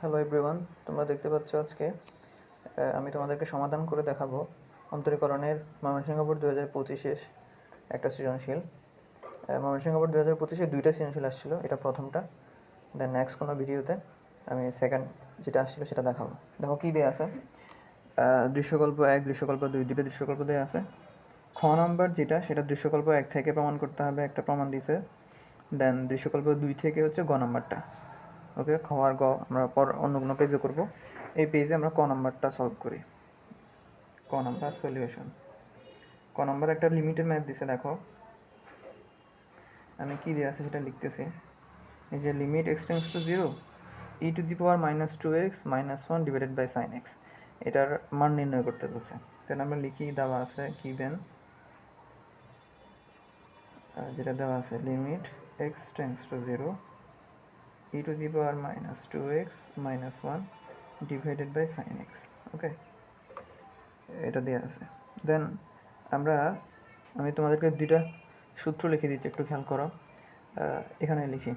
Hello everyone, তোমরা দেখতে পাচ্ছ আজকে আমি তোমাদেরকে সমাধান করে দেখাবো অন্তরীকরণের ময়মনসিংহ বোর্ড 2025-এর একটা সৃজনশীল। ময়মনসিংহ বোর্ড 2025-এ দুইটা সৃজনশীল আসছিল, এটা প্রথমটা। দেন নেক্সট কোনো ভিডিওতে আমি সেকেন্ড যেটা আসছিল সেটা দেখাবো। দেখো কী দেওয়া আছে, দৃশ্যকল্প 1, দৃশ্যকল্প 2, দুটো দৃশ্যকল্প দেওয়া আছে। খ নাম্বার যেটা, সেটা দৃশ্যকল্প 1 থেকে প্রমাণ করতে হবে, একটা প্রমাণ দিছে। দেন দৃশ্যকল্প 2 থেকে হচ্ছে গ নাম্বারটা। ওকে, খ আর গ আমরা পর অন্য কোনো পেজে করব। এই পেজে আমরা ক নাম্বারটা সলভ করি। ক নাম্বার সলিউশন। ক নাম্বার একটা লিমিটের ম্যাথ দিছে, দেখো আমি কী দেওয়া আছে সেটা লিখতেছি। এই যে limit x tends to 0 e⁻² x - 1 divided by sin x, এটার মান নির্ণয় করতে বলছে। তাহলে আমরা লিখি, দেওয়া আছে গিভেন, যেটা দেওয়া আছে limit x tends to 0 e⁻² x - 1 divided by sin x। Okay, এটা দেওয়া আছে। দেন আমি তোমাদেরকে দুইটা সূত্র লিখে দিচ্ছি, একটু খেয়াল করো। এখানে লিখি,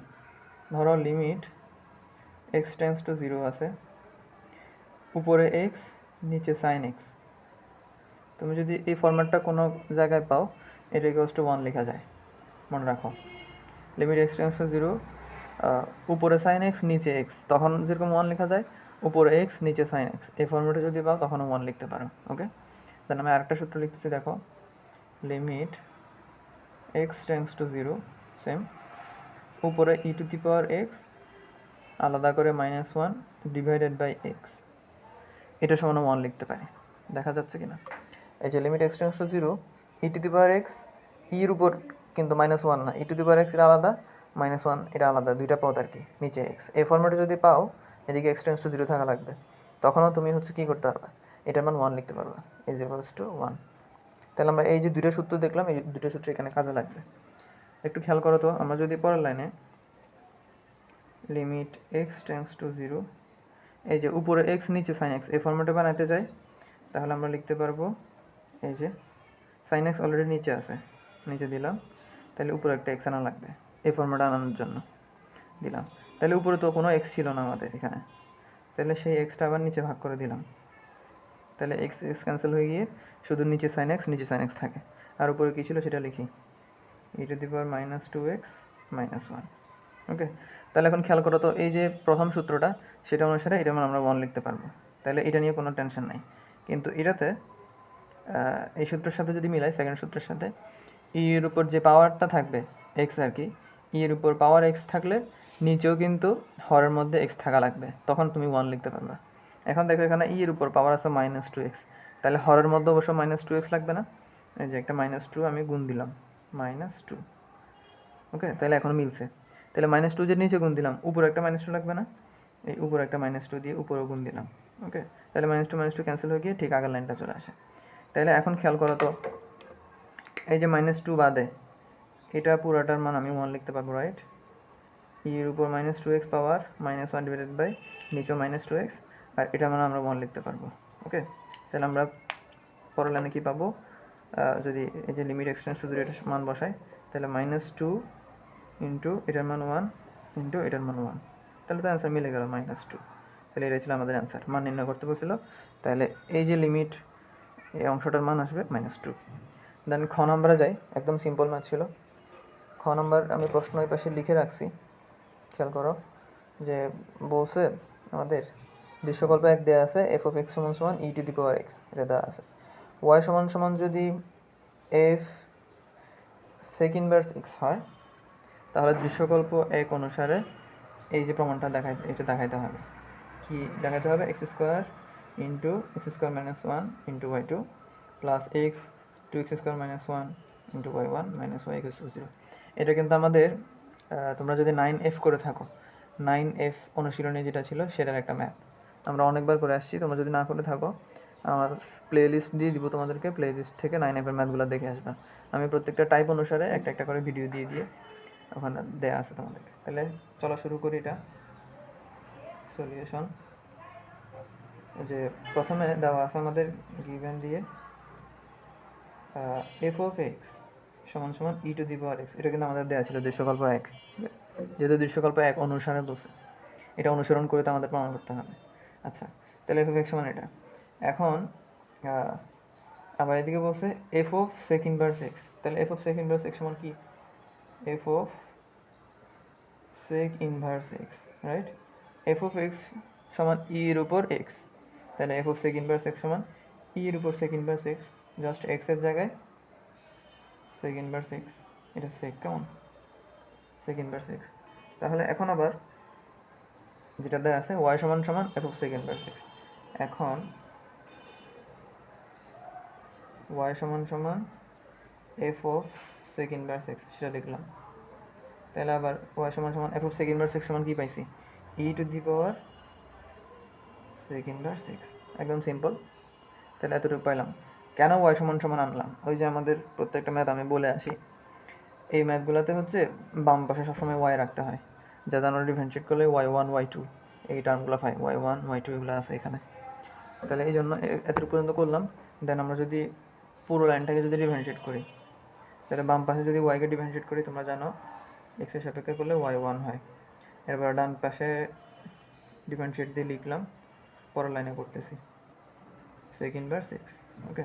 ধরো লিমিট x টেন্ডস টু 0 আছে, উপরে x নিচে sin x। তুমি যদি এই ফরম্যাটটা কোনো জায়গায় পাও, এটা ইকুয়ালস টু 1 লেখা যায়, মনে রাখো। লিমিট x টেন্ডস টু 0, উপরে sin x নিচে x, তখন যেরকম 1 লেখা যায়, উপরে x নিচে sin x। এই ফরম্যাটে যদি পাও তখনও 1 লিখতে পারো। ওকে, দেন আমি আরেকটা সূত্র লিখতেছি, দেখো limit x tends to 0, same, উপরে e⁻x আলাদা করে -1 ডিভাইডেড বাই x, এটা সমান 1 লিখতে পারি। দেখা যাচ্ছে কি না? এই যে limit x tends to 0 e⁻x, এর উপর কিন্তু -1 না, e⁻x এর আলাদা, -1 এটা আলাদা, দুইটা পদ আর কি, নিচে x। এই ফরম্যাটে যদি পাও, এদিকে x টেন্ডস টু 0 থাকা লাগবে, তখনও তুমি হচ্ছে কী করতে পারবা, এটার মান 1 লিখতে পারবা, ইজ ইকুয়ালস টু 1। তাহলে আমরা এই যে দুটো সূত্র দেখলাম, এই দুটো সূত্র এখানে কাজে লাগবে। একটু খেয়াল করো তো, আমরা যদি পরের লাইনে লিমিট x টেন্ডস টু 0, এই যে উপরে x নিচে sin x, এই ফরম্যাটে বানাতে চাই, তাহলে আমরা লিখতে পারবো, এই যে sin x অলরেডি নিচে আছে, নিচে দিলাম, তাহলে উপরে একটা x আনা লাগবে এই ফরম্যাটে আনানোর জন্য, দিলাম। তাহলে উপরে তো কোনো x ছিল না আমাদের এখানে, তাহলে সেই xটা আবার নিচে ভাগ করে দিলাম, তাহলে x ক্যান্সেল হয়ে গিয়ে শুধু নিচে sin x, নিচে sin x থাকে। আর উপরে কী ছিল সেটা লিখি, e⁻²x - 1। ওকে, তাহলে এখন খেয়াল করো তো, এই যে প্রথম সূত্রটা, সেটা অনুসারে এটা আমরা 1 লিখতে পারবো, তাহলে এটা নিয়ে কোনো টেনশন নাই। কিন্তু এটাতে এই সূত্রের সাথে যদি মিলাই, সেকেন্ড সূত্রের সাথে, এর উপর যে পাওয়ারটা থাকবে x আর কি, এর উপর পাওয়ার x থাকলে নিচেও কিন্তু হরের মধ্যে x থাকা লাগবে, তখন তুমি 1 লিখতে পারবে। এখন দেখো এখানে এর উপর পাওয়ার আছে -2x, তাহলে হরের মধ্যে অবশ্য -2x লাগবে না, এই যে একটা -2 আমি গুণ দিলাম, -2। ওকে, তাহলে এখন মিলছে। তাহলে -2 যে নিচে গুণ দিলাম, উপরে একটা -2 লাগবে না, এই উপরে একটা -2 দিয়ে উপরেও গুণ দিলাম। ওকে, তাহলে -2 ক্যান্সেল হয়ে গিয়ে ঠিক আগের লাইনটা চলে আসে। তাহলে এখন খেয়াল করো তো, এই যে -2 বাদে এটা পুরাটার মান আমি 1 লিখতে পারবো, রাইট? এর উপর -2x পাওয়ার -1 ডিভাইডেড বাই নিচেও -2x, আর এটার মান আমরা 1 লিখতে পারবো। ওকে, তাহলে আমরা পরের লাইনে কী পাবো, যদি এই যে লিমিট x টেন্ডস টু 0 এটার মান বসাই, তাহলে -2 ইন্টু এটার মান 1 ইন্টু এটার মান 1, তাহলে তো অ্যান্সার মিলে গেল -2। তাহলে এটাই ছিল আমাদের অ্যান্সার, মান নির্ণয় করতে বলছিল। তাহলে এই যে লিমিট, এই অংশটার মান আসবে -2। দেন খ নাম্বারে যাই, একদম সিম্পল ম্যাথ ছিল। খ নাম্বার আমি প্রশ্ন ওই পাশে লিখে রাখছি, খেয়াল করো, যে বলছে আমাদের দৃশ্যকল্প 1 দেওয়া আছে f(x) = e⁻x, এটা দেওয়া আছে। y যদি f sec inverse x হয়, তাহলে দৃশ্যকল্প 1 অনুসারে এই যে প্রমাণটা এটা দেখাইতে হবে। কি দেখাইতে হবে? x² * x² - 1 * y2 plus x 2x² - 1 * y1 - y = 0। এটা কিন্তু আমাদের, তোমরা যদি 9F করে থাকো, 9F অনুশীলনী যেটা ছিল সেটার একটা ম্যাথ, আমরা অনেকবার করে আসছি। তোমরা যদি না করে থাকো, আমার প্লে লিস্ট দিয়ে দিব তোমাদেরকে, প্লে লিস্ট থেকে 9F-এর ম্যাথগুলো দেখে আসবা। আমি প্রত্যেকটা টাইপ অনুসারে একটা একটা করে ভিডিও দিয়ে ওখানে দেয়া আছে তোমাদেরকে। তাহলে চলো শুরু করি এটা সলিউশন। যে প্রথমে দেওয়া আছে আমাদের গিভেন দিয়ে f(x) = e⁻x, এটা কিন্তু আমাদের দেওয়া ছিল দৃশ্যকল্প 1, যেহেতু দৃশ্যকল্প 1 অনুসারে বলছে। এটা অনুসরণ করে তো আমাদের প্রমাণ করতে হবে। আচ্ছা, তাহলে এফ অফ এক্স সমান এটা। এখন আবার এদিকে বলছে f of sec inverse x, তাহলে f of sec inverse x সমান কি? F of sec inverse x, right? F of x সমান ই এর উপর এক্স, তাহলে f of sec inverse x সমান ই এর উপর sec inverse x, just x এর জায়গায় সেক ইনভার্স এক্স, এটা সেক, কেমন? Sec inverse x. তাহলে এখন আবার যেটা দেওয়া আছে ওয়াই সমান সমান f of sec inverse x, এখন ওয়াই সমান সমান f of sec inverse x সেটা লিখলাম। তাহলে আবার ওয়াই সমান সমান f of sec inverse x সমান কি পাইছি? E to the power sec inverse x, একদম সিম্পল। তাহলে এতটুকু পাইলাম। কেন ওয়াই সমান সমান আনলাম? ওই যে আমাদের প্রত্যেকটা ম্যাথ আমি বলে আসি, এই ম্যাথগুলোতে হচ্ছে বাম পাশে সবসময় ওয়াই রাখতে হয়, যাতে আমরা ডিফারেন্সিয়েট করলে ওয়াই ওয়ান ওয়াই টু এই টার্মগুলো পাই, ওয়াই ওয়ান ওয়াই টু এগুলো আছে এখানে। তাহলে এই জন্য এতটুকু পর্যন্ত করলাম। দেন আমরা যদি পুরো লাইনটাকে যদি ডিফারেন্সিয়েট করি, তাহলে বাম পাশে যদি ওয়াইকে ডিফারেন্সিয়েট করি, তোমরা জানো এক্সের সাপেক্ষে করলে ওয়াই ওয়ান হয়। এরপর ডান পাশে ডিফারেন্সিয়েট দিয়ে লিখলাম, পরের লাইনে করতেছি সেক ইনভার্স এক্স, ওকে।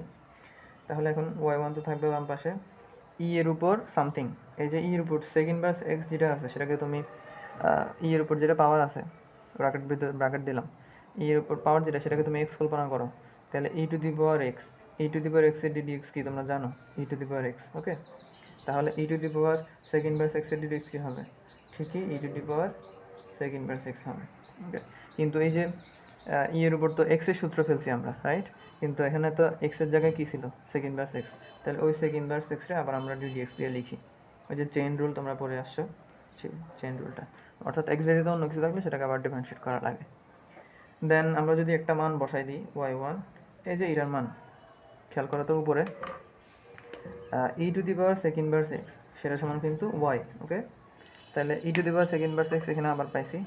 তাহলে এখন ওয়াই ওয়ান তো থাকবে বাম পাশে, ই এর উপর সামথিং, এই যে ই এর উপর সেক ইনভার্স এক্স যেটা আছে সেটাকে তুমি ই এর উপর যেটা পাওয়ার আছে, ব্র্যাকেট দিলাম, ই এর উপর পাওয়ার যেটা সেটাকে তুমি এক্স কল্পনা করো, তাহলে e to the power x, e to the power x এর ডিডি এক্স কি তোমরা জানো? E to the power x, okay. তাহলে e to the power sec inverse x এর ডিডি এক্স হবে ঠিকই e to the power sec inverse x হবে, okay. কিন্তু এই যে ই এর উপর তো এক্স এর সূত্র ফেলছি আমরা, রাইট? কিন্তু এখানে তো এক্স এর জায়গায় কী ছিল? সেক ইনভার্স এক্স, তাহলে ওই সেক ইনভার্স এক্সরে আবার আমরা ডিডি এক্স দিয়ে লিখি, ওই যে চেইন রুল তোমরা পড়ে আসছো, চেইন রুলটা, অর্থাৎ এক্স ব্যতীত অন্য কিছু থাকলে সেটাকে আবার ডিফারেন্সিয়েট করা লাগে। দেন আমরা যদি একটা মান বসাই দিই ওয়াই ওয়ান, এই যে এটার মান খেয়াল করো তো উপরে e to the power sec inverse x সেটা সমান কিন্তু ওয়াই, ওকে। তাহলে e to the power sec inverse x এখানে আবার পাইছি,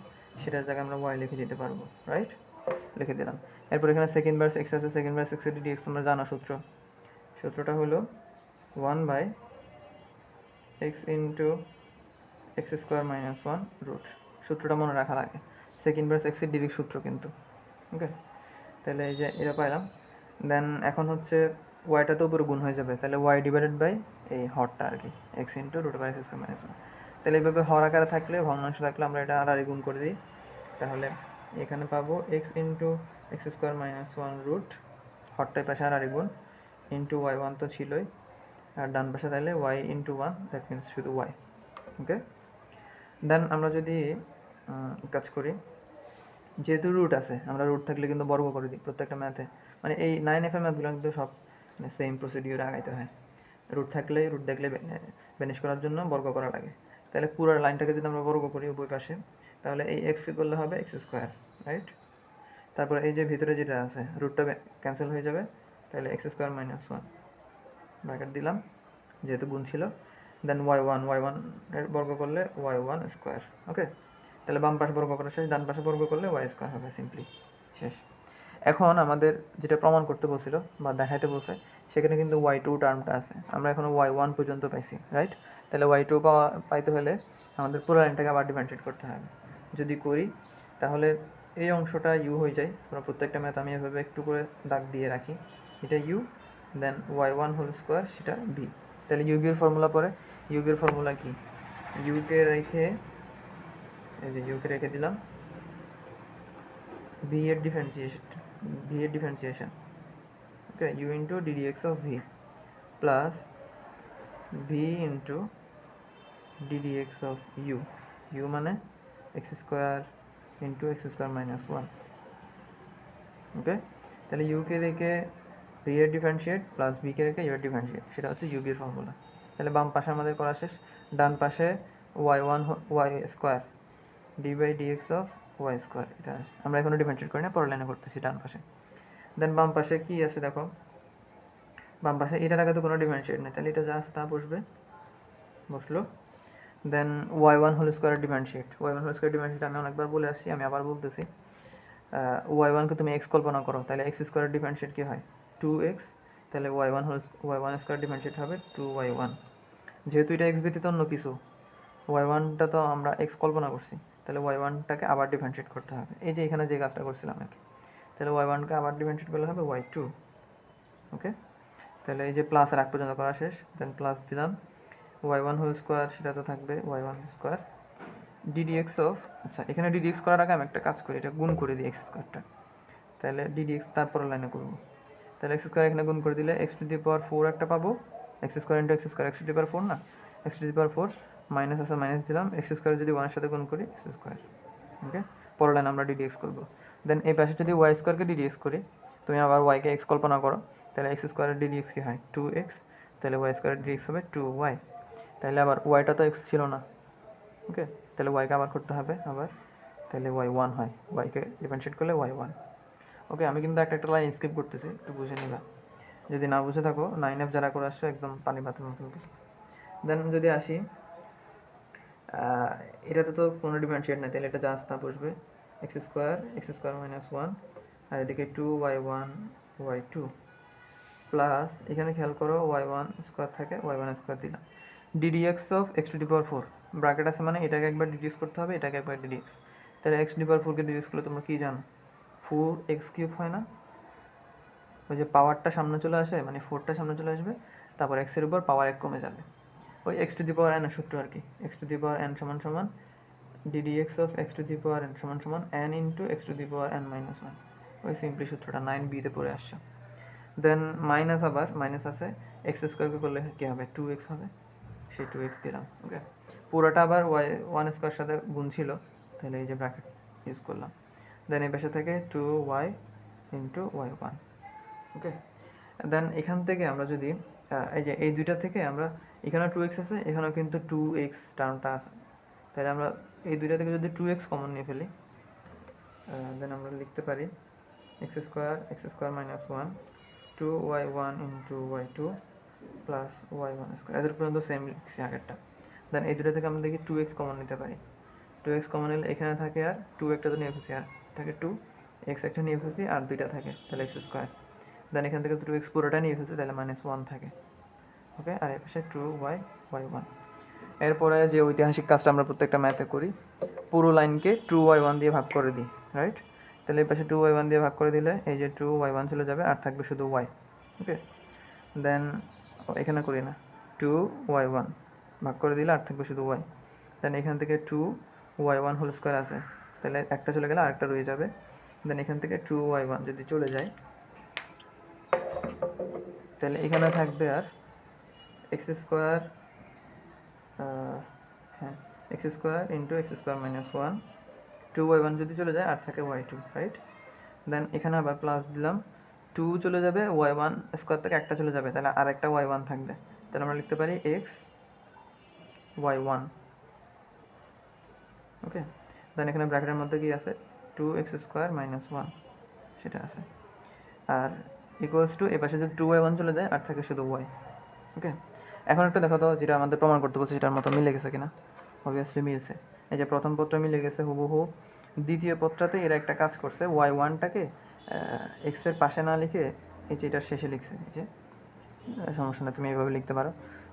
সেটার জায়গায় আমরা ওয়াই লিখে দিতে পারবো, রাইট? লিখে দিলাম। এরপর এখানে সেক ইনভার্স এক্স আছে, সেক ইনভার্স এক্স এর ডিডি এক্স তোমরা জানো সূত্রটা হলো 1/x into x square minus 1 root, সূত্রটা মনে রাখা লাগে, সেক ইনভার্স এক্স এর ডিরেক্ট সূত্র কিন্তু, ওকে। তাহলে এই যে এটা পাইলাম। দেন এখন হচ্ছে ওয়াইটা তো উপরে গুণ হয়ে যাবে, তাহলে ওয়াই ডিভাইডেড বাই এই হরটা আর কি, x into root by x square minus 1। তাহলে এইভাবে হর আকারে থাকলে, ভগ্নাংশ থাকলে আমরা এটা আর গুণ করে দিই, তাহলে এখানে পাবো x into x square minus 1 root, হরটাই পাশে আর গুণ, ইন্টু ওয়াই ওয়ান তো ছিলই, আর ডান পাশে তাহলে y into one, that means শুধু ওয়াই, ওকে। দেন আমরা যদি কাজ করি, যেহেতু রুট আছে আমরা রুট থাকলে কিন্তু বর্গ করে দিই প্রত্যেকটা ম্যাথে, মানে এই 9F এর ম্যাথগুলো কিন্তু সব সেম প্রসিডিওরে আগাইতে হয়, রুট থাকলে রুট দেখলে ব্যানিশ করার জন্য বর্গ করা লাগে। তাহলে পুরো লাইনটাকে যদি আমরা বর্গ করি উভয় পাশে, তাহলে এই এক্স করলে হবে এক্স স্কোয়ার, রাইট? তারপর এই যে ভিতরে যেটা আছে রুটটা ক্যান্সেল হয়ে যাবে, তাহলে এক্স স্কোয়ার মাইনাস 1 ব্র্যাকেট দিলাম যেহেতু গুণ ছিল। দেন ওয়াই ওয়ান এর বর্গ করলে ওয়াই ওয়ান স্কোয়ার, ওকে। তাহলে বাম পাশে বর্গ করা শেষ, ডান পাশে বর্গ করলে ওয়াই স্কোয়ার হবে, সিম্পলি শেষ। এখন আমাদের যেটা প্রমাণ করতে বলছিল বা দেখাইতে বলছে, সেখানে কিন্তু ওয়াই টু টার্মটা আছে, আমরা এখনো ওয়াই ওয়ান পর্যন্ত পাইছি, রাইট? তাহলে ওয়াই টু পাইতে হলে আমাদের পুরো লাইনটাকে আবার ডিফারেন্সিয়েট করতে হবে। যদি করি তাহলে এই অংশটা ইউ হয়ে যায়, তোমরা প্রত্যেকটা ম্যাথ আমি এভাবে একটু করে দাগ দিয়ে রাখি, এটা u, then y one whole square সেটা বি। তাহলে ইউবির ফর্মুলা পরে, ইউবির ফর্মুলা কি? ইউকে রেখে, এই যে ইউকে রেখে দিলাম, ভি এর differentiation, okay, u into d d x of v plus v into d d x of u, u মানে x square into x square minus 1, okay. তাহলে ইউকে রেখে ভি এর ডিফারেন্সিয়েট প্লাস বিকে রেখে ইউ এর ডিফারেন্সিয়েট, সেটা হচ্ছে ইউবির ফর্মুলা। তাহলে বাম পাশে আমাদের করা শেষ, ডান পাশে y one y square d by dx of y square, এটা আমরা এখনো ডিফারেন্সিয়েট করি না, পরের লাইনে করতেছি ডান পাশে। দেন বাম পাশে কি আছে দেখো, বাম পাশে এটার আগে তো কোনো ডিফারেন্সিয়েট নেই, তাহলে এটা যা আছে তা বসলো। দেন ওয়াই ওয়ান হোল স্কোয়ারের differentiate, y one whole square differentiate আমি অনেকবার বলে আসছি, আমি আবার বলতেছি, ওয়াই ওয়ানকে তুমি এক্স কল্পনা করো, তাহলে এক্স স্কোয়ারের ডিফারেন্সিয়েট কী হয়? 2x, তাহলে ওয়াই ওয়ান স্কোয়ার ডিফারেন্সিয়েট হবে 2y1। যেহেতু এটা এক্স ব্যতীত অন্য কিছু, ওয়াই ওয়ানটা তো আমরা এক্স কল্পনা করছি, তাহলে y1টাকে আবার ডিফারেন্সিয়েট করতে হবে, এই যে এখানে যে কাজটা করছিলাম আর কি। তাহলে y1কে আবার ডিফারেন্সিয়েট করলে হবে y2। ওকে, তাহলে এই যে প্লাসের আগ পর্যন্ত করা শেষ, দেন প্লাস দিলাম y1 হোল স্কোয়ার, সেটা তো থাকবে y1 স্কোয়ার ddx অফ, আচ্ছা এখানে ddx করার আগে আমি একটা কাজ করি, এটা গুণ করে দিই এক্স স্কোয়ারটা, তাহলে ddx তারপরে লাইনে করব। তাহলে এক্স স্কোয়ার এখানে গুণ করে দিলে এক্স টু দি পাওয়ার 4 একটা পাবো, x square into x square, x to the power 4 না, x to the power 4 minus আছে মাইনাস দিলাম, এক্স স্কোয়ার যদি 1 এর সাথে গুণ করি এক্স স্কোয়ার। ওকে, পরের লাইন আমরা ddx করব। দেন এই পাশে যদি y স্কোয়ারকে ddx করি, তুমি আবার y কে x কল্পনা করো, তাহলে এক্স স্কোয়ারের ddx কি হয় 2x, তাহলে y স্কোয়ারের ddx হবে 2y। তাহলে আবার ওয়াইটা তো এক্স ছিল না, ওকে, তাহলে ওয়াইকে আবার করতে হবে আবার, তাহলে y1 হয়, ওয়াইকে ডিফারেন্সিয়েট করলে y1। ওকে, আমি কিন্তু একটা একটা লাইন স্কিপ করতেছি, একটু বুঝে নিবা, যদি না বুঝে থাকো 9F যারা করে আসছো একদম পানি ভাতের মতো বুঝবে। দেন যদি আসি, এটাতে তো কোনো ডিফারেন্সিয়েট নেই, তাহলে এটা জাস্ট তা বসবে এক্স স্কোয়ার মাইনাস 1, আর এদিকে 2y1 y2 প্লাস, এখানে খেয়াল করো y1 স্কোয়ার থাকে, y1 স্কোয়ার দিলাম ddx of x two the power 4, bracket আছে মানে এটাকে একবার ddx করতে হবে, এটাকে একবার ddx। তাহলে x two the power 4 K ddx করলে তোমরা কি জানো, 4x কিউব হয় না, ওই যে পাওয়ারটা সামনে চলে আসে, মানে 4টা সামনে চলে আসবে, তারপর x এর উপর পাওয়ার 1 কমে যাবে, ওই x two the power n এর সূত্র আর কি, x two the power n সমান সমান ddx of x two the power n সমান সমান n into x two the power n minus 1, ওই সিম্পলি সূত্রটা 9b-তে পড়ে আসছে। দেন মাইনাস, আবার মাইনাস আছে, এক্স স্কোয়ারকে করলে কী হবে 2x হবে, সেই 2x দিলাম। ওকে, পুরোটা আবার y1 স্কোয়ার সাথে গুণ ছিল, তাহলে এই যে ব্র্যাকেট ইউজ করলাম। দেন এই পাশে থেকে 2y ইন্টু y1। ওকে, দেন এখান থেকে আমরা যদি এই যে এই দুইটা থেকে আমরা, এখানেও 2x আছে, এখানেও কিন্তু 2x টার্মটা আছে, তাহলে আমরা এই দুইটা থেকে যদি 2x কমন নিয়ে ফেলি, দেন আমরা লিখতে পারি x square minus 1 2y1 into y2 plus y1 square, এদের পর্যন্ত সেম লিখছি আগেরটা। দেন এই দুটো থেকে আমরা দেখি 2x কমন নিতে পারি, 2x কমন নিলে এখানে থাকে আর 2 একটা তো নিয়ে ফেলছি, আর থাকে 2, x একটা নিয়ে ফেলছি আর দুইটা থাকে, তাহলে এক্স স্কোয়ার। দেন এখান থেকে 2x পুরোটা নিয়ে ফেলছি, তাহলে মাইনাস 1 থাকে। ওকে, আর এর পাশে 2y y1। এরপরে যে ঐতিহাসিক কাজটা আমরা প্রত্যেকটা ম্যাথে করি, পুরো লাইনকে 2y1 দিয়ে ভাগ করে দিই, রাইট। তাহলে এই পাশে 2y1 দিয়ে ভাগ করে দিলে এই যে 2y1 চলে যাবে, আর থাকবে শুধু y। ওকে, দেন এখানে করি না, 2y1 ভাগ করে দিলে আর থাকবে শুধু y। দেন এখান থেকে 2y1 হোল স্কোয়ার আছে, তাহলে একটা চলে গেলে আরেকটা রয়ে যাবে। দেন এখান থেকে 2y1 যদি চলে যায়, তাহলে এখানে থাকবে আর এক্স স্কোয়ার, হ্যাঁ x square into x square minus 1, 2y1 যদি চলে যায় আর থাকে y2, রাইট। দেন এখানে আবার প্লাস দিলাম, 2 চলে যাবে, y1 স্কোয়ার থেকে একটা চলে যাবে, তাহলে আর একটা y1 থাকবে, তাহলে আমরা লিখতে পারি x y1। ওকে, দেন এখানে ব্র্যাকেটের মধ্যে কি আছে 2x স্কোয়ার মাইনাস 1, সেটা আছে, আর ইকুয়ালস টু এ পাশে যদি 2y1 চলে যায় আর থাকে শুধু y। ওকে, এখন একটা দেখো তো, যেটা আমাদের প্রমাণ করতে বলছে সেটার মতো মিলে গেছে কিনা। অবভিয়াসলি মিলছে, এই যে প্রথম পদটা মিলে গেছে হুবহু, দ্বিতীয় পদটাতে এরা একটা কাজ করছে, y1টাকে এক্সের পাশে না লিখে এই যে এটার শেষে লিখছে, এই যে সমস্যা না, তুমি এইভাবে লিখতে পারো,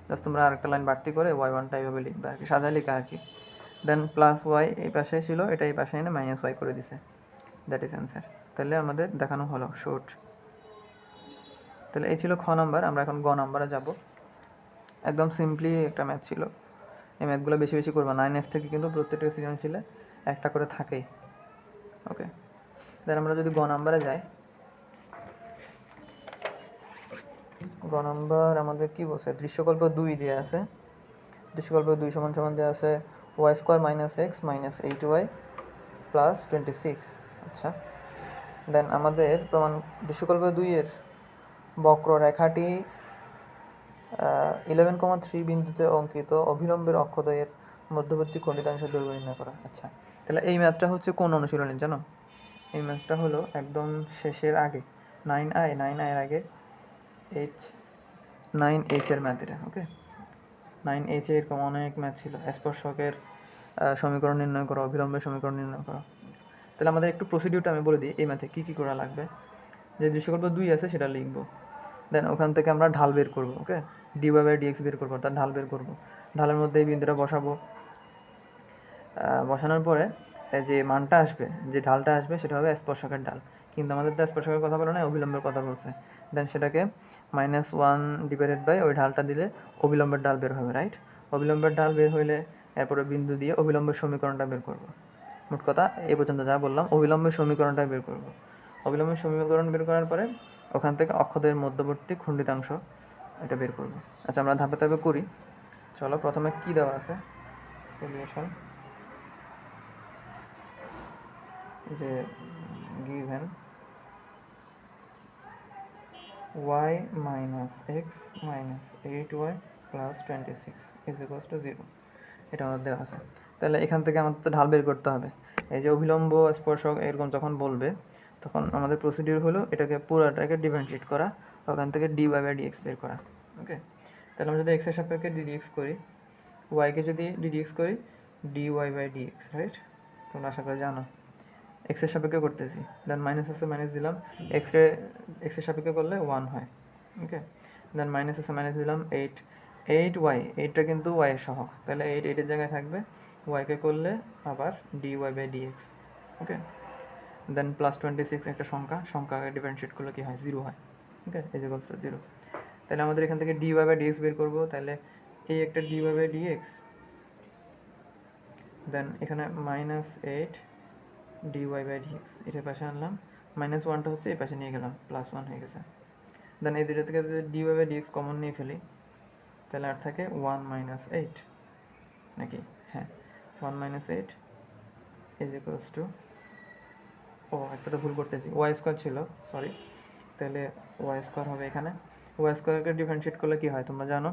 জাস্ট তোমরা আরেকটা লাইন বাড়তি করে y1টা এইভাবে লিখবে আর কি, সাজায় লিখা আর কি। দেন প্লাস y এই পাশে ছিল, এটা এই পাশে এনে মাইনাস y করে দিছে, দ্যাট ইজ অ্যান্সার। তাহলে আমাদের দেখানো হলো শর্ট। তাহলে এই ছিল খ নাম্বার। আমরা এখন গ নাম্বারে যাব। একদম সিম্পলি একটা ম্যাথ ছিল, এই ম্যাথগুলো বেশি বেশি করবা, 9F থেকে কিন্তু প্রত্যেকটা সৃজনশীলে একটা করে থাকেই। ওকে, দেন আমরা যদি গ নাম্বারে যাই, গ নাম্বার আমাদের কি বলছে, দৃশ্যকল্প 2 দেওয়া আছে, দৃশ্যকল্প 2 সমান সমান দেওয়া আছে y square minus x minus 8y plus 26। আচ্ছা, দেন আমাদের প্রমাণ, দৃশ্যকল্প 2 এর বক্ররেখাটি 11,3 বিন্দুতে অঙ্কিত অভিলম্বের অক্ষদ্বয়ের মধ্যবর্তী খণ্ডিতাংশের দৈর্ঘ্য নির্ণয় করা। আচ্ছা, তাহলে এই ম্যাথটা হচ্ছে কোন অনুশীলনী জানো? এই ম্যাথটা হলো একদম শেষের আগে, 9i এর আগে H 9H এর ম্যাথ এটা। ওকে, 9H এরকম অনেক ম্যাথ ছিল, স্পর্শকের সমীকরণ নির্ণয় করো, অভিলম্বের সমীকরণ নির্ণয় করো। তাহলে আমাদের একটু প্রসিডিউরটা আমি বলে দিই, এই ম্যাথে কী কী করা লাগবে। যে দৃশ্যকল্প 2 আছে সেটা লিখবো, দেন ওখান থেকে আমরা ঢাল বের করবো। ওকে, dy/dx বের করবো, তার ঢাল বের করবো, ঢালের মধ্যে এই বিন্দুটা বসাবো, বসানোর পরে যে মানটা আসবে, যে ঢালটা আসবে সেটা হবে স্পর্শকের ঢাল, কিন্তু আমাদের তো স্পর্শকের কথা বলে না, অবিলম্বের কথা বলছে। দেন সেটাকে -1 ডিভাইডেড বাই ওই ঢালটা দিলে অবিলম্বের ঢাল বের হবে, রাইট? অবিলম্বের ঢাল বের হইলে এরপরে বিন্দু দিয়ে অবিলম্বের সমীকরণটা বের করব। মোট কথা এই পর্যন্ত যা বললাম, অবিলম্বের সমীকরণটা বের করব। অবিলম্বের সমীকরণ বের করার পরে ওখান থেকে অক্ষদের মধ্যবর্তী খণ্ডিতাংশ এটা বের করব। আচ্ছা, আমরা ধাপে ধাপে করি। চলো, প্রথমে কি দেওয়া আছে সলিউশন, যে given y minus x minus 8y plus 26 is equals to 0, এটা আমাদের দেওয়া আছে। তাহলে এখান থেকে আমাদের তো ঢাল বের করতে হবে। এই যে অভিলম্ব স্পর্শক এরকম যখন বলবে, তখন আমাদের প্রসিডিউর হলো এটাকে পুরোটাকে ডিফারেন্সিয়েট করা, ওখান থেকে dy বাই dx বের করা। ওকে, তাহলে আমরা যদি x এর সাপেক্ষে ddx করি, y কে যদি ddx করি dy বাই dx, রাইট? তোমরা আশা করি জানো। x এর সাপেক্ষে করতেছি, দেন মাইনাস আছে মাইনাস দিলাম, x এর সাপেক্ষে করলে 1 হয়। ওকে, দেন মাইনাস আছে মাইনাস দিলাম, 8y, 8টা কিন্তু y এর সহগ, তাহলে 8 এর জায়গায় থাকবে, y কে করলে আবার dy বাই dx। ওকে, দেন প্লাস 26 একটা সংখ্যাকে ডিফারেন্সিয়েট করলে কি হয়, 0 হয়। Okay, is equals to 0। তাহলে আমাদের এখান থেকে dy বাই dx বের করব, তাহলে এই একটা dy বাই dx, দেন এখানে -8 dy বাই dx, এটা পাশে আনলাম, -1টা হচ্ছে এই পাশে নিয়ে গেলাম, +1 হয়ে গেছে। দেন এই দুটো থেকে যদি dy বাই dx কমন নিয়ে ফেলি, তাহলে আর থাকে 1 - 8, নাকি? হ্যাঁ, 1 - 8 ইজ ইকুয়ালস টু, ও একটা তো ভুল করতেছি, ওয়াই স্কোয়ার ছিল, সরি। তাহলে ওয়াই স্কোয়ার হবে এখানে। ওয়াই স্কোয়ারকে ডিফারেন্সিয়েট করলে কি হয় তোমরা জানো,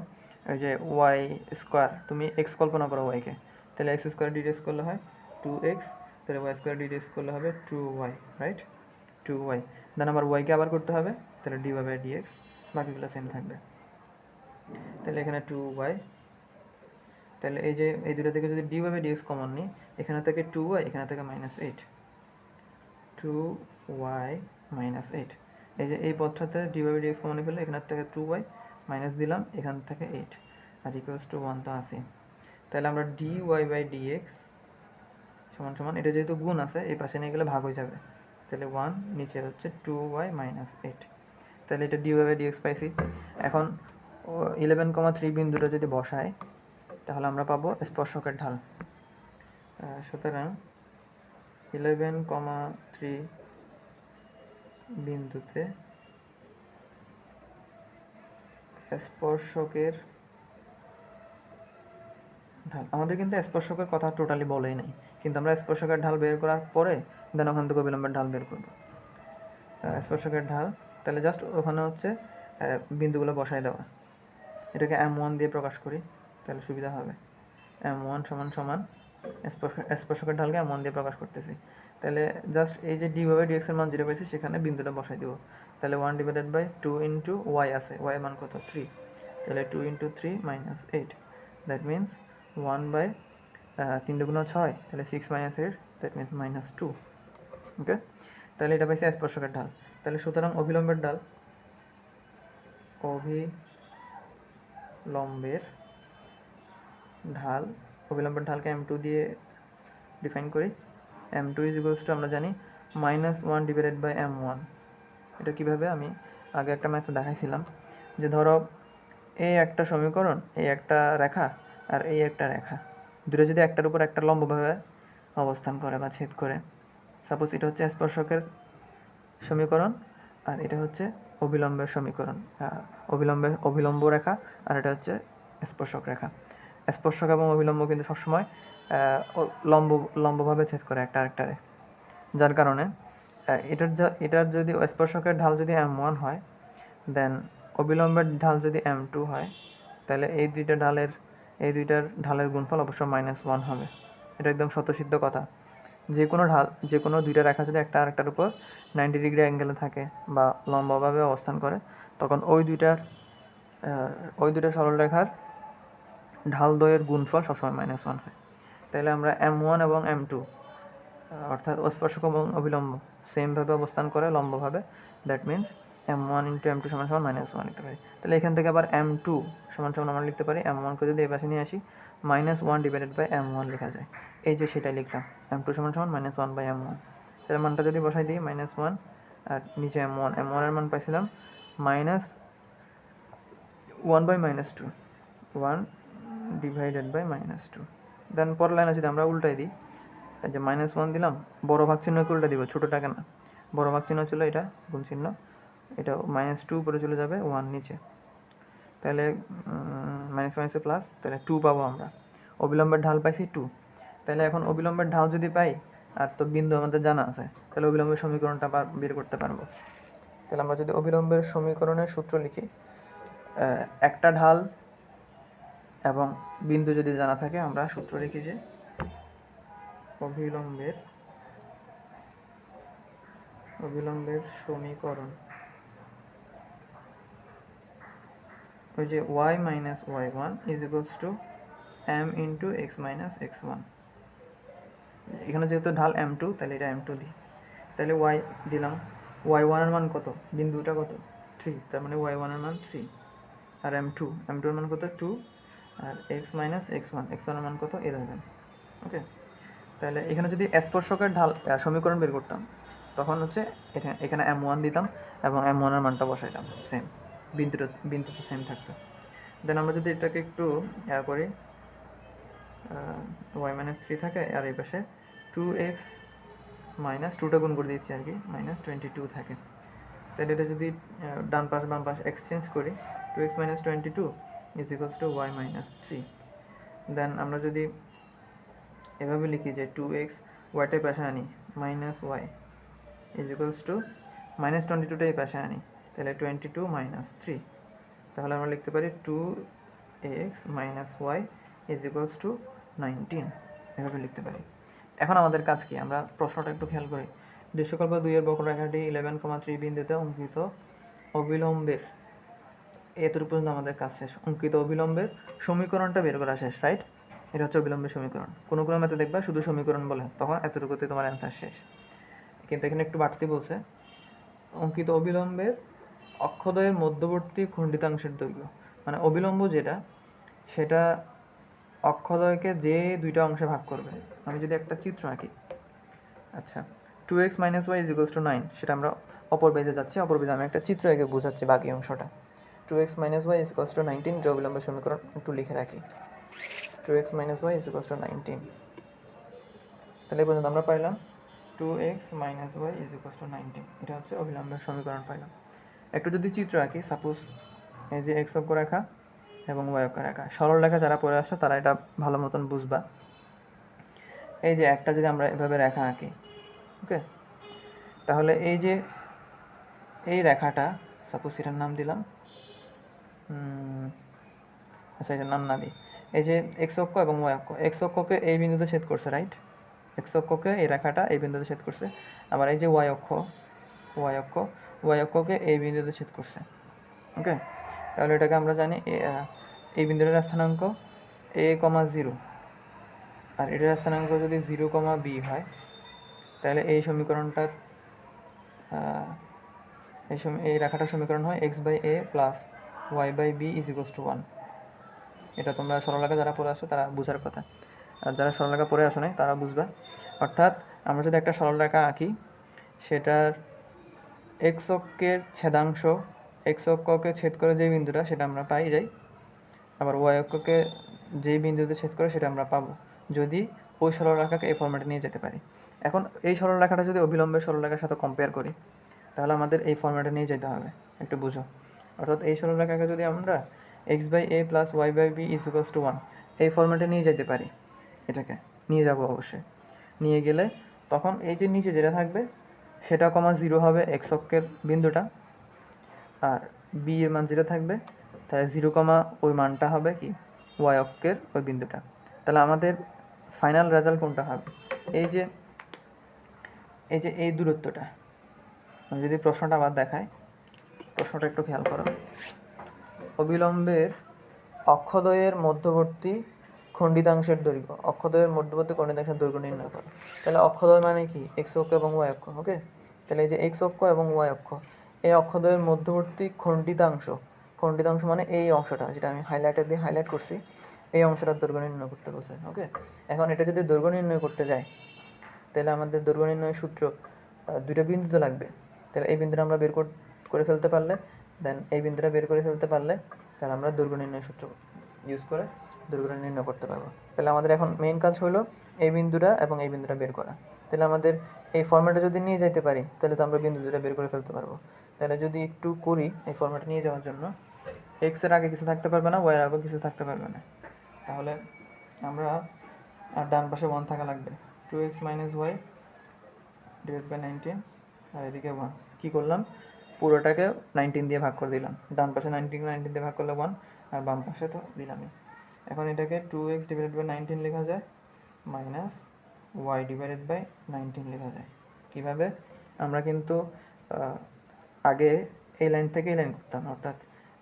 ওই যে ওয়াই স্কোয়ার, তুমি এক্স কল্পনা করো ওয়াইকে, তাহলে এক্স স্কোয়ার ডিডেক্স করলে হয় 2x, তাহলে ওয়াই স্কোয়ার ডিডেক্স করলে হবে 2y, রাইট? 2y, দেন আবার ওয়াইকে আবার করতে হবে, তাহলে dy বাই dx, বাকিগুলো সেম থাকবে। তাহলে এখানে 2y, তাহলে এই যে এই দুটো থেকে যদি dy বাই dx কমন নিই, এখানে থেকে 2y, এখানে থেকে -8, 2y - 8, এই যে এই পদটাতে dy বাই dx কমন নিয়ে ফেললে এখান থেকে 2y মাইনাস দিলাম, এখান থেকে 8, আর ইকুয়ালস টু 1 তো আছে। তাহলে আমরা dy বাই dx সমান সমান, এটা যেহেতু গুণ আছে এই পাশে নিয়ে গেলে ভাগ হয়ে যাবে, তাহলে 1 নিচে হচ্ছে 2y - 8, তাহলে এটা dy বাই dx পাইছি। এখন 11,3 বিন্দুটা যদি বসাই, তাহলে আমরা পাবো স্পর্শকের ঢাল। সুতরাং 11,3 বিন্দুতে স্পর্শকের ঢাল, আমাদের কিন্তু স্পর্শকের কথা টোটালি বলেই নাই, কিন্তু আমরা স্পর্শকের ঢাল বের করার পরে দেন ওখান থেকে অবিলম্বের ঢাল বের করব। স্পর্শকের ঢাল, তাহলে জাস্ট ওখানে হচ্ছে বিন্দুগুলো বসায় দেওয়া। এটাকে m1 দিয়ে প্রকাশ করি, তাহলে সুবিধা হবে। m1 সমান সমান স্পর্শকের ঢালকে m1 দিয়ে প্রকাশ করতেছি, তাহলে জাস্ট এই যে dy বাই dx এর মান যেটা পাইছি সেখানে বিন্দুটা বসাই দিব, তাহলে 1 ডিভাইডেড বাই 2 ইন্টু y আছে, y এর মান কত, 3, তাহলে 2 ইন্টু 3 - 8, দ্যাট মিনস 1 বাই 3 দুগুণ 6, তাহলে 6 - 8, দ্যাট মিনস -2। ওকে, তাহলে এটা পাইছি স্পর্শকের ঢাল। তাহলে সুতরাং অভিলম্বের ঢাল, অভিলম্বের ঢালকে m2 দিয়ে ডিফাইন করি। m2 ইজ ইকুয়ালস টু আমরা জানি -1 ডিভাইডেড বাই m1। এটা কিভাবে, আমি আগে একটা ম্যাথে দেখাইছিলাম, যে ধরো এই একটা সমীকরণ, এই একটা রেখা, আর এই একটা রেখা, দুটো যদি একটার উপর একটা লম্বভাবে অবস্থান করে বা ছেদ করে, সাপোজ এটা হচ্ছে স্পর্শকের সমীকরণ, আর এটা হচ্ছে অবিলম্বের সমীকরণ, অভিলম্ব রেখা, আর এটা হচ্ছে স্পর্শক রেখা। স্পর্শক এবং অবিলম্ব কিন্তু সবসময় লম্বভাবে ছেদ করে একটা আরেকটারে, যার কারণে এটার যদি স্পর্শকের ঢাল যদি m1 হয়, দেন অবিলম্বের ঢাল যদি m2 হয়, তাহলে এই দুইটার ঢালের গুণফল অবশ্য -1 হবে। এটা একদম স্বতঃসিদ্ধ কথা। যে কোনো দুইটা রেখা যদি একটা আরেকটার উপর 90 ডিগ্রি অ্যাঙ্গেলে থাকে বা লম্বভাবে অবস্থান করে, তখন ওই দুইটা সরলরেখার ঢাল দ্বয়ের গুণফল সবসময় -1 হয়। তাহলে আমরা m1 এবং m2, অর্থাৎ স্পর্শক এবং অবিলম্ব সেমভাবে অবস্থান করে লম্বভাবে, that means m1 into m2 সমান সমান -1 লিখতে পারি। তাহলে এখান থেকে আবার m2 সমান সমান আমরা লিখতে পারি, m1 কে যদি এই পাশে নিয়ে আসি, -1 ডিভাইডেড বাই m1 লেখা যায়। এই যে সেটাই লিখলাম m2 সমান সমান -1/m1। তাহলে মানটা যদি বসাই দিই -1 আর নিচে m1 এর মান পাইছিলাম -1/-2 1 ডিভাইডেড বাই -2। দেন পরের লাইনে যদি আমরা উল্টাই দিই, এই যে -1 দিলাম, বড় ভাগ চিহ্নকে উল্টা দিব, ছোটোটাকে না। বড় ভাগ চিহ্ন ছিল এটা, গুণ চিহ্ন, এটা -2 উপরে চলে যাবে, 1 নিচে। তাহলে মাইনাস মাইনাসে প্লাস, তাহলে 2 পাবো আমরা। অবিলম্বের ঢাল পাইছি 2। তাহলে এখন অবিলম্বের ঢাল যদি পাই, আর তো বিন্দু আমাদের জানা আছে, তাহলে অবিলম্বের সমীকরণটা বের করতে পারবো। তাহলে আমরা যদি অবিলম্বের সমীকরণের সূত্র লিখি, একটা ঢাল এবং বিন্দু যদি জানা থাকে, আমরা সূত্র লিখি যে অবিলম্বের সমীকরণ, ওই যে y minus y1 is equals to m into x minus x1। এখানে যেহেতু ঢাল m2, তাহলে এটা m2 দিই। তাহলে y দিলাম, y1 এর মান কত, বিন্দুটা কত 3, তার মানে y1 এর মান 3। আর m2 এর মান কত 2, আর x minus x1 এর মান কত 11। ওকে, তাহলে এখানে যদি স্পর্শকের ঢাল সমীকরণ বের করতাম, তখন হচ্ছে এখানে m1 দিতাম এবং m1 এর মানটা বসাইতাম সেম, বিন্দুটা সেম থাকতো। দেন আমরা যদি এটাকে একটু করি, y minus 3 থাকে, আর এই পাশে 2x মাইনাস 2টা গুণ করে দিচ্ছি আর কি, -22 থাকে। তাহলে এটা যদি ডান পাশ বাম পাশ এক্সচেঞ্জ করি, 2x minus 22 is equals to y minus 3। দেন আমরা যদি এভাবে লিখি যে 2x ওয়াইটাই পাশে আনি, -y is equals to -22টাই পাশে আনি, তাহলে 22 minus 3। তাহলে আমরা লিখতে পারি 2x minus y is equals to 19, এভাবে লিখতে পারি। এখন আমাদের কাজ কি, আমরা প্রশ্নটা একটু খেয়াল করি। দৃশ্যকল্প 2 এর বক্ররেখাটি 11,3 বিন্দুতে অঙ্কিত অবিলম্বের, এতটুকু পর্যন্ত আমাদের কাজ শেষ। অঙ্কিত অবিলম্বের সমীকরণটা বের করা শেষ, রাইট? এটা হচ্ছে অবিলম্বের সমীকরণ। কোনো কোনো ম্যাথে দেখবা শুধু সমীকরণ বলে, তখন এতটুকুতে তোমার অ্যান্সার শেষ। কিন্তু এখানে একটু বাড়তি বলছে, অঙ্কিত অবিলম্বের অক্ষদ্বয়ের মধ্যবর্তী খণ্ডিতাংশের দৈর্ঘ্য, মানে অবিলম্ব যেটা, সেটা অক্ষদ্বয়কে যে দুইটা অংশে ভাগ করবে। আমি যদি একটা চিত্র আঁকি, আচ্ছা 2x minus y is equals to 9, সেটা আমরা অপর পেজে যাচ্ছি, অপর পেজে আমি একটা চিত্র এঁকে বোঝাচ্ছি বাকি অংশটা। 2x minus y is equals to 19, যে অবিলম্বের সমীকরণ একটু লিখে রাখি, 2x minus y is equals to 19। তাহলে এই পর্যন্ত আমরা পাইলাম 2x minus y is equals to 19, এটা হচ্ছে অবিলম্বের সমীকরণ পাইলাম। একটু যদি চিত্র আঁকি, সাপোজ এই যে x অক্ষরেখা এবং y অক্ষরেখা, সরল রেখা যারা পড়ে আসো তারা এটা ভালো মতন বুঝবা। এই যে একটা যদি আমরা এভাবে রেখা আঁকি, ওকে, তাহলে এই যে এই রেখাটা, সাপোজ এটার নাম দিলাম, আচ্ছা এটার নাম না দিই, এই যে x অক্ষ এবং y অক্ষ, x অক্ষকে এই বিন্দুতে ছেদ করছে, রাইট? x অক্ষকে এই রেখাটা এই বিন্দুতে ছেদ করছে। আবার এই যে y অক্ষকে এই বিন্দুতে ছেদ করছে। ওকে, তাহলে এটাকে আমরা জানি এই বিন্দুটার স্থানাঙ্ক a,0, আর এটার স্থানাঙ্ক যদি 0,b হয়, তাহলে এই সমীকরণটা এই রেখাটার সমীকরণ হয় x/a plus y/b is equals to 1। এটা তোমরা সরলরেখা যারা পড়ে আসো তারা বুঝার কথা, আর যারা সরলরেখা পড়ে আসো নাই তারা বুঝবা। অর্থাৎ আমরা যদি একটা সরলরেখা আঁকি, সেটার x অক্ষের ছেদাংশ, x অক্ষকে ছেদ করে যে বিন্দুটা, সেটা আমরা পাই যাই। আবার y অক্ষকে যেই বিন্দুতে ছেদ করে সেটা আমরা পাবো, যদি ওই সরলরেখাকে এই ফরম্যাটে নিয়ে যেতে পারি। এখন এই সরলরেখাটা যদি অবিলম্বের সরলরেখার সাথে কম্পেয়ার করি, তাহলে আমাদের এই ফরম্যাটে নিয়ে যেতে হবে, একটু বুঝো। অর্থাৎ এই সরলরেখাকে যদি আমরা x/a plus y/b is equals to 1 এই ফরম্যাটে নিয়ে যেতে পারি, এটাকে নিয়ে যাব অবশ্যই। নিয়ে গেলে তখন এই যে নিচে যেটা থাকবে সেটা 0 হবে x অক্ষের বিন্দুটা, আর b এর মান 0 থাকবে, তাহলে 0, ওই মানটা হবে কি y অক্ষের ওই বিন্দুটা। তাহলে আমাদের ফাইনাল রেজাল্ট কোনটা হবে, এই যে এই দূরত্বটা। আমি যদি প্রশ্নটা আবার দেখাই, প্রশ্নটা একটু খেয়াল করো। অবিলম্বের অক্ষদ্বয়ের মধ্যবর্তী খণ্ডিতাংশের দৈর্ঘ্য, অক্ষদ্বয়ের মধ্যবর্তী খণ্ডিতাংশের দৈর্ঘ্য নির্ণয় করো। তাহলে অক্ষদ্বয় মানে কি, x অক্ষ এবং y অক্ষ। ওকে, তাহলে এই যে x অক্ষ এবং y অক্ষ, এই অক্ষদ্বয়ের মধ্যবর্তী খণ্ডিতাংশ মানে এই অংশটা, যেটা আমি হাইলাইটার দিয়ে হাইলাইট করছি, এই অংশটার দৈর্ঘ্য নির্ণয় করতে বলছে। ওকে, এখন এটা যদি দৈর্ঘ্য নির্ণয় করতে যায় তাহলে আমাদের দৈর্ঘ্য নির্ণয়ের সূত্র দুইটা বিন্দুতে লাগবে। তাহলে এই বিন্দুটা আমরা বের করে ফেলতে পারলে, দেন এই বিন্দুটা বের করে ফেলতে পারলে তাহলে আমরা দৈর্ঘ্য নির্ণয় সূত্র ইউজ করে দৈর্ঘ্য নির্ণয় করতে পারবো। তাহলে আমাদের এখন মেইন কাজ হলো এই বিন্দুটা এবং এই বিন্দুটা বের করা। তাহলে আমাদের এই ফর্ম্যাটে যদি নিয়ে যেতে পারি তাহলে তো আমরা বিন্দু দুটো বের করে ফেলতে পারবো। তাহলে যদি একটু করি এই ফর্ম্যাটে নিয়ে যাওয়ার জন্য, এক্স এর আগে কিছু থাকতে পারবে না, ওয়াই এর আগে কিছু থাকতে পারবে না। তাহলে আমরা আর ডান পাশে 1 থাকা লাগবে, 2x - y ডিভাইড বাই 19, আর এদিকে 1। কী করলাম, পুরোটাকে 19 দিয়ে ভাগ করে দিলাম। ডান পাশে 19 দিয়ে ভাগ করলে 1, আর বাম পাশে তো দিলামই। এখন এটাকে 2x ডিভাইডেড বাই 19 লেখা যায়, মাইনাস y ডিভাইডেড বাই 19 লেখা যায়। কীভাবে, আমরা কিন্তু আগে এই লাইন থেকে এই লাইন করতাম, অর্থাৎ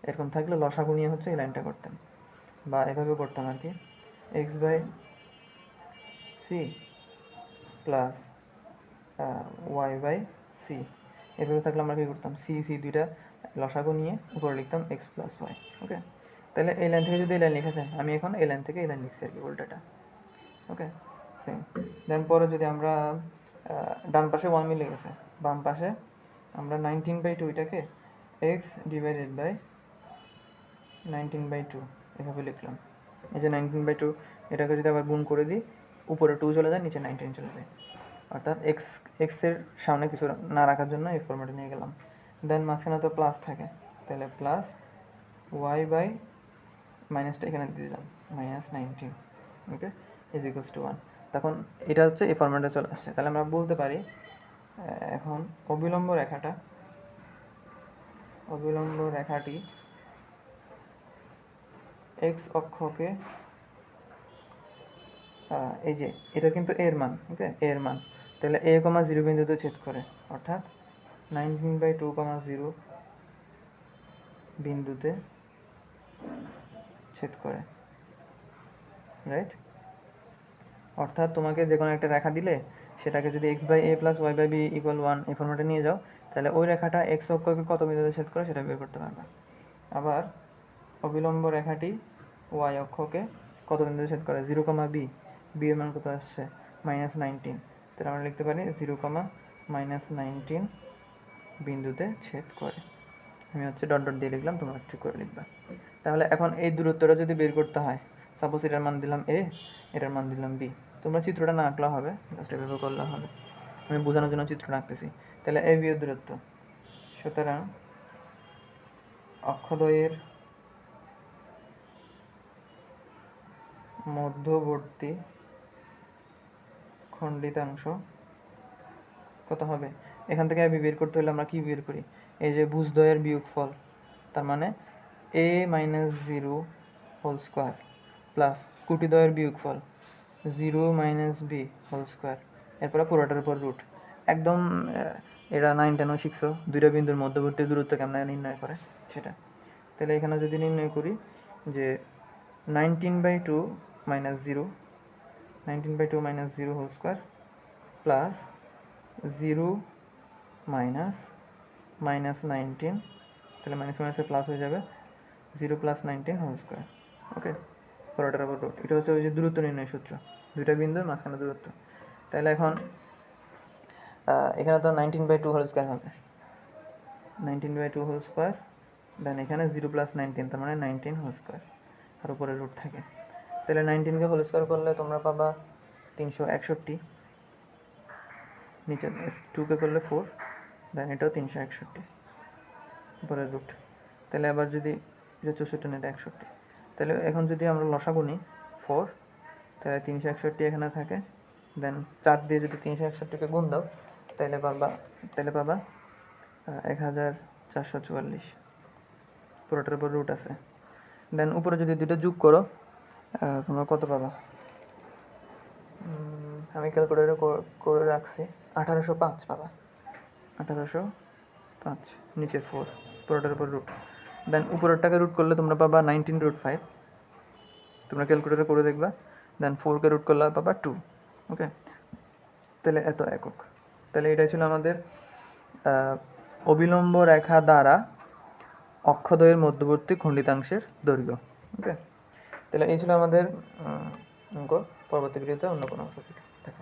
এরকম থাকলে লসাগু নিয়ে হচ্ছে এই লাইনটা করতাম, বা এভাবে করতাম আর কি, x by c plus y by c. এভাবে থাকলে আমরা কী করতাম, সি সি দুইটা লসাগু নিয়ে উপরে লিখতাম এক্স প্লাস ওয়াই। ওকে, তাহলে এই লাইন থেকে যদি এই লাইন লেখা যায়, আমি এখন এই লাইন থেকে এই লাইন লিখছি আর কি, উল্টাটা। ওকে, সেম। দেন পরে যদি আমরা ডান পাশে 1 মিলে গেছে, বাম পাশে আমরা 19/2 এটাকে এক্স ডিভাইডেড বাই 19/2 এভাবে লিখলাম। এই যে 19/2 এটাকে যদি আবার গুণ করে দিই, উপরে 2 চলে যায়, নিচে 19 চলে যায়, অর্থাৎ এক্সের সামনে কিছু না রাখার জন্য এই ফর্মেটে নিয়ে গেলাম। দেন মাঝখানে তো প্লাস থাকে, তাহলে প্লাস ওয়াই বাই মাইনাসটা এখানে দিয়ে দিলাম, -19। ওকে, ইজ ইকুয়ালস টু 1। তখন এটা হচ্ছে এই ফর্মেটে চলে আসছে। তাহলে আমরা বলতে পারি এখন অবিলম্ব রেখাটি এক্স অক্ষকে, এই যে এটা কিন্তু এর মান, ওকে, এর মান, তাহলে a, 0 বিন্দুতে ছেদ করে, অর্থাৎ 19/2, 0 বিন্দুতে ছেদ করে, রাইট। অর্থাৎ তোমাকে যে কোনো একটা রেখা দিলে সেটাকে যদি x/a + y/b = 1 এই ফর্মেটে নিয়ে যাও, তাহলে ওই রেখাটা x অক্ষকে কত বিন্দুতে ছেদ করে সেটা বের করতে পারবে। আবার অবিলম্ব রেখাটি y অক্ষকে কত বিন্দুতে ছেদ করে, 0, b, b এর মান কত আসছে, -19। তাহলে আমরা লিখতে পারি 0, -19 বিন্দুতে ছেদ করে। আমি হচ্ছে ডট ডট দিয়ে লিখলাম, তোমরা ঠিক করে লিখবা। তাহলে এখন এই দূরত্বটা যদি বের করতে হয়, সাপোজ এটার মান দিলাম a, এটার মান দিলাম b, তোমরা চিত্রটা না আঁকলেও হবে, জাস্ট এভাবে করলে হবে, আমি বোঝানোর জন্য চিত্রটা আঁকতেছি। তাহলে a b এর দূরত্ব, সুতরাং অক্ষদ্বয়ের মধ্যবর্তী খণ্ডিতাংশ কত হবে, এখান থেকে a b বের করতে হলে আমরা কি বের করি, এই যে ভুজদ্বয়ের বিয়োগফল, তার মানে a - 0 হোল স্কোয়ার প্লাস কুটিদ্বয়ের বিয়োগফল 0 - b হোল স্কোয়ার, এরপরে পুরোটার উপর রুট। একদম এরা 9, 10 শিখছো, দুইটা বিন্দুর মধ্যবর্তী দূরত্ব কেমন নির্ণয় করে সেটা। তাহলে এখানে যদি নির্ণয় করি যে 19/2 - 0, 19/2 - 0 হোল স্কোয়ার প্লাস 0 - -19, তাহলে মাইনাস মাইনাসে প্লাস হয়ে যাবে, 0 + 19 হোল স্কোয়ার। ওকে, পুরোটার উপর রুট। এটা হচ্ছে ওই যে দূরত্ব নির্ণয় সূত্র, দুইটা বিন্দুর মাঝখানে দূরত্ব। তাহলে এখন এখানে তো 19/2 হোল স্কোয়ার হবে, 19/2 হোল স্কোয়ার, দেন এখানে 0 + 19, তার মানে 19 হোল স্কোয়ার, আর উপরে রুট থাকে। তাহলে 19কে হোল স্কোয়ার করলে তোমরা পাবা 361, নিচে 2কে করলে 4, দেন এটাও 361, উপরে রুট। তাহলে আবার যদি এটা 64 না, এটা 61, তাহলে এখন যদি আমরা লসাগু নিই 4, তাহলে 361 এখানে থাকে, দেন 4 দিয়ে যদি 361কে গুণ দাও তাহলে পাবা 1444, পুরোটার উপর রুট আছে। দেন উপরে যদি দুটো যোগ করো তোমরা কত পাবা, আমি ক্যালকুলেটর করে রাখছি, 1805 পাবা, 1805, নিচে 4, পুরোটার উপর রুট। দেন উপরেরটাকে রুট করলে তোমরা পাবা 19√5, তোমরা ক্যালকুলেটর করে দেখবা। দেন 4কে রুট করলে পাবা 2। ওকে, তাহলে এত একক। তাহলে এটাই ছিল আমাদের অবিলম্ব রেখা দ্বারা অক্ষদ্বয়ের মধ্যবর্তী খণ্ডিতাংশের দৈর্ঘ্য। ওকে, তাহলে এই ছিল আমাদের অঙ্ক। পরবর্তী ভিডিওতে অন্য কোনো টপিক দেখা